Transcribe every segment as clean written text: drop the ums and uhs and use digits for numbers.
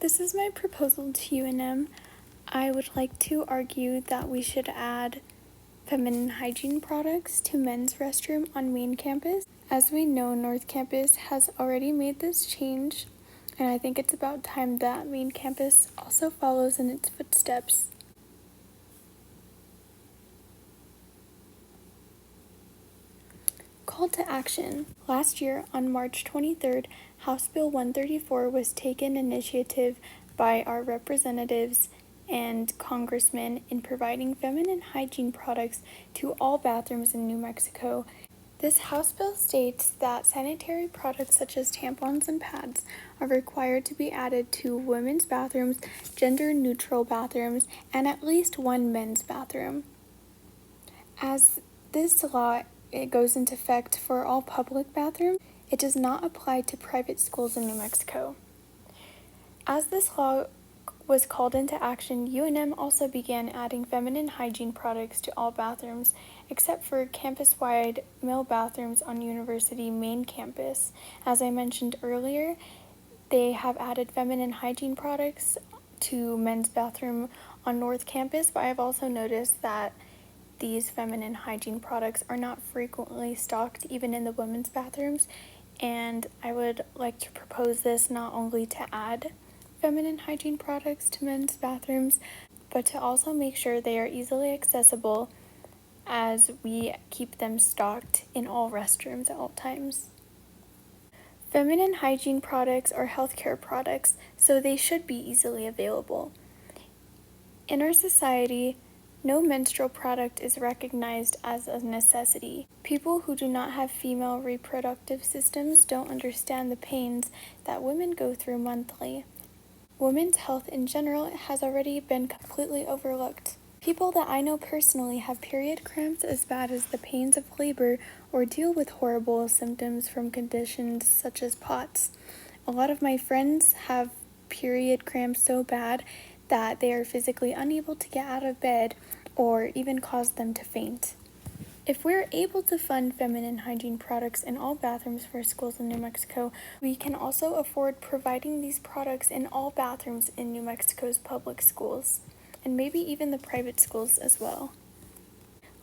This is my proposal to UNM. I would like to argue that we should add feminine hygiene products to men's restroom on main campus. As we know, North Campus has already made this change, and I think it's about time that main campus also follows in its footsteps. Call to action. Last year, on March 23rd, House Bill 134 was taken initiative by our representatives and congressmen in providing feminine hygiene products to all bathrooms in New Mexico. This House bill states that sanitary products such as tampons and pads are required to be added to women's bathrooms, gender-neutral bathrooms, and at least one men's bathroom. As this law goes into effect for all public bathrooms, it does not apply to private schools in New Mexico. As this law was called into action, UNM also began adding feminine hygiene products to all bathrooms, except for campus-wide male bathrooms on university main campus. As I mentioned earlier, they have added feminine hygiene products to men's bathroom on North Campus, but I've also noticed that these feminine hygiene products are not frequently stocked even in the women's bathrooms, and I would like to propose this not only to add feminine hygiene products to men's bathrooms, but to also make sure they are easily accessible as we keep them stocked in all restrooms at all times. Feminine hygiene products are healthcare products, so they should be easily available. In our society, no menstrual product is recognized as a necessity. People who do not have female reproductive systems don't understand the pains that women go through monthly. Women's health in general has already been completely overlooked. People that I know personally have period cramps as bad as the pains of labor or deal with horrible symptoms from conditions such as POTS. A lot of my friends have period cramps so bad that they are physically unable to get out of bed or even cause them to faint. If we're able to fund feminine hygiene products in all bathrooms for schools in New Mexico, we can also afford providing these products in all bathrooms in New Mexico's public schools, and maybe even the private schools as well.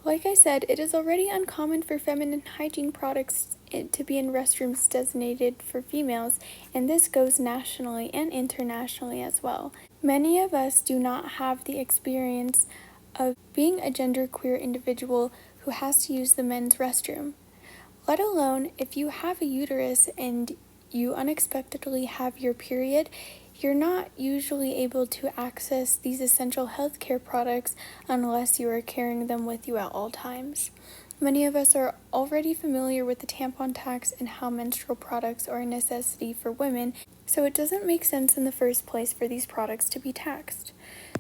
Like I said, it is already uncommon for feminine hygiene products to be in restrooms designated for females, and this goes nationally and internationally as well. Many of us do not have the experience of being a genderqueer individual who has to use the men's restroom, let alone if you have a uterus and you unexpectedly have your period. You're not usually able to access these essential healthcare products unless you are carrying them with you at all times. Many of us are already familiar with the tampon tax and how menstrual products are a necessity for women, so it doesn't make sense in the first place for these products to be taxed.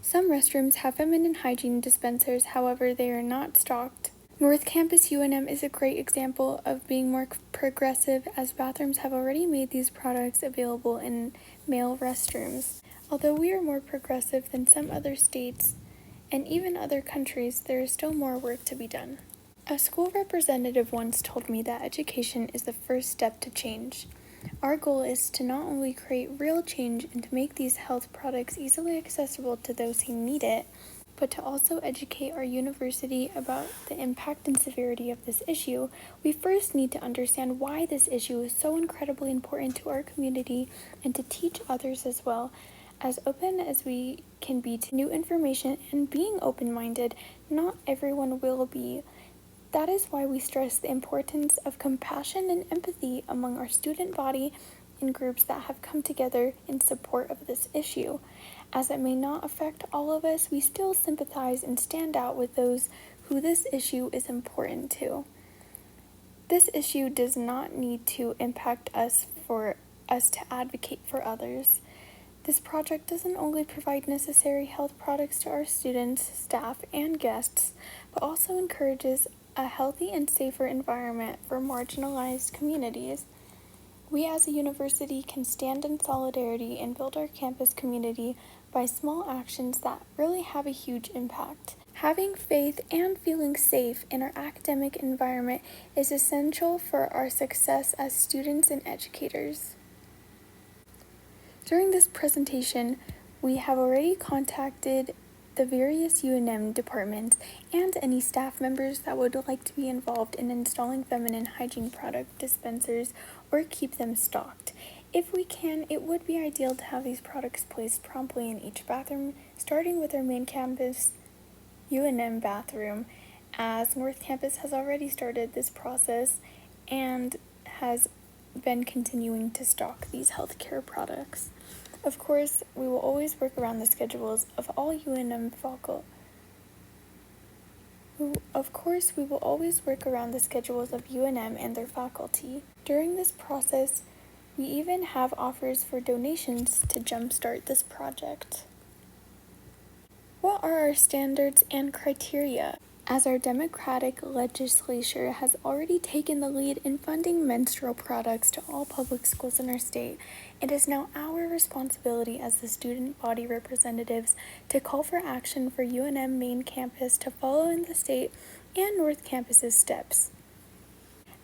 Some restrooms have feminine hygiene dispensers, however, they are not stocked. North Campus UNM is a great example of being more progressive, as bathrooms have already made these products available in male restrooms. Although we are more progressive than some other states and even other countries, there is still more work to be done. A school representative once told me that education is the first step to change. Our goal is to not only create real change and to make these health products easily accessible to those who need it, but to also educate our university about the impact and severity of this issue. We first need to understand why this issue is so incredibly important to our community and to teach others as well. As open as we can be to new information and being open-minded, not everyone will be. That is why we stress the importance of compassion and empathy among our student body in groups that have come together in support of this issue. As it may not affect all of us, we still sympathize and stand out with those who this issue is important to. This issue does not need to impact us for us to advocate for others. This project doesn't only provide necessary health products to our students, staff, and guests, but also encourages a healthy and safer environment for marginalized communities. We as a university can stand in solidarity and build our campus community by small actions that really have a huge impact. Having faith and feeling safe in our academic environment is essential for our success as students and educators. During this presentation, we have already contacted the various UNM departments and any staff members that would like to be involved in installing feminine hygiene product dispensers or keep them stocked. If we can, it would be ideal to have these products placed promptly in each bathroom, starting with our main campus UNM bathroom, as North Campus has already started this process and has been continuing to stock these healthcare products. Of course, we will always work around the schedules of all UNM faculty. Of course, we will always work around the schedules of UNM and their faculty. During this process, we even have offers for donations to jumpstart this project. What are our standards and criteria? As our democratic legislature has already taken the lead in funding menstrual products to all public schools in our state, it is now our responsibility as the student body representatives to call for action for UNM main campus to follow in the state and North Campus's steps.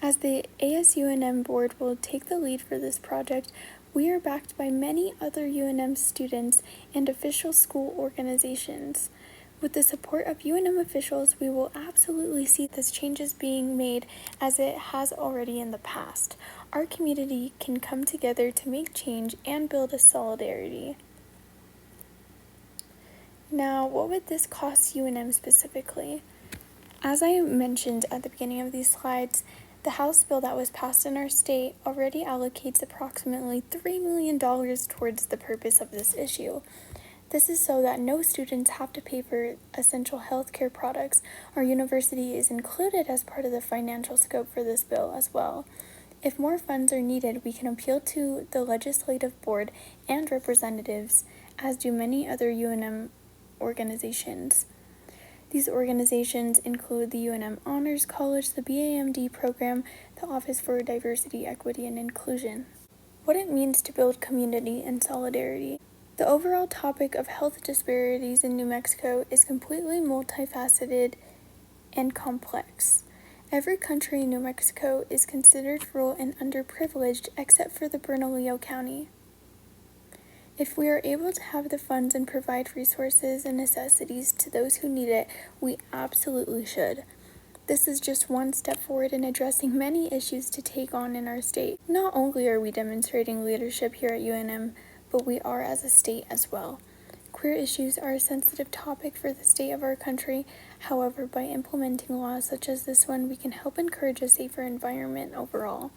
As the ASUNM board will take the lead for this project, we are backed by many other UNM students and official school organizations. With the support of UNM officials, we will absolutely see this changes being made as it has already in the past. Our community can come together to make change and build a solidarity. Now, what would this cost UNM specifically? As I mentioned at the beginning of these slides, the House bill that was passed in our state already allocates approximately $3 million towards the purpose of this issue. This is so that no students have to pay for essential healthcare products. Our university is included as part of the financial scope for this bill as well. If more funds are needed, we can appeal to the legislative board and representatives, as do many other UNM organizations. These organizations include the UNM Honors College, the BAMD program, the Office for Diversity, Equity, and Inclusion. What it means to build community and solidarity. The overall topic of health disparities in New Mexico is completely multifaceted and complex. Every country in New Mexico is considered rural and underprivileged except for the Bernalillo County. If we are able to have the funds and provide resources and necessities to those who need it, we absolutely should. This is just one step forward in addressing many issues to take on in our state. Not only are we demonstrating leadership here at UNM, but we are as a state as well. Queer issues are a sensitive topic for the state of our country. However, by implementing laws such as this one, we can help encourage a safer environment overall.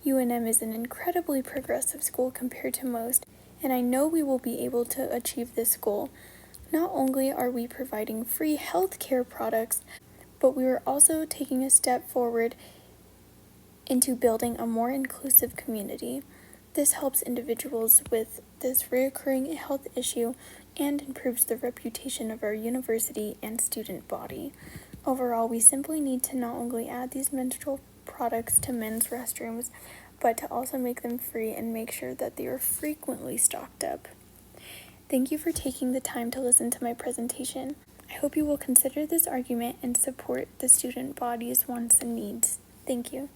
UNM is an incredibly progressive school compared to most, and I know we will be able to achieve this goal. Not only are we providing free healthcare products, but we are also taking a step forward into building a more inclusive community. This helps individuals with this recurring health issue and improves the reputation of our university and student body. Overall, we simply need to not only add these menstrual products to men's restrooms, but to also make them free and make sure that they are frequently stocked up. Thank you for taking the time to listen to my presentation. I hope you will consider this argument and support the student body's wants and needs. Thank you.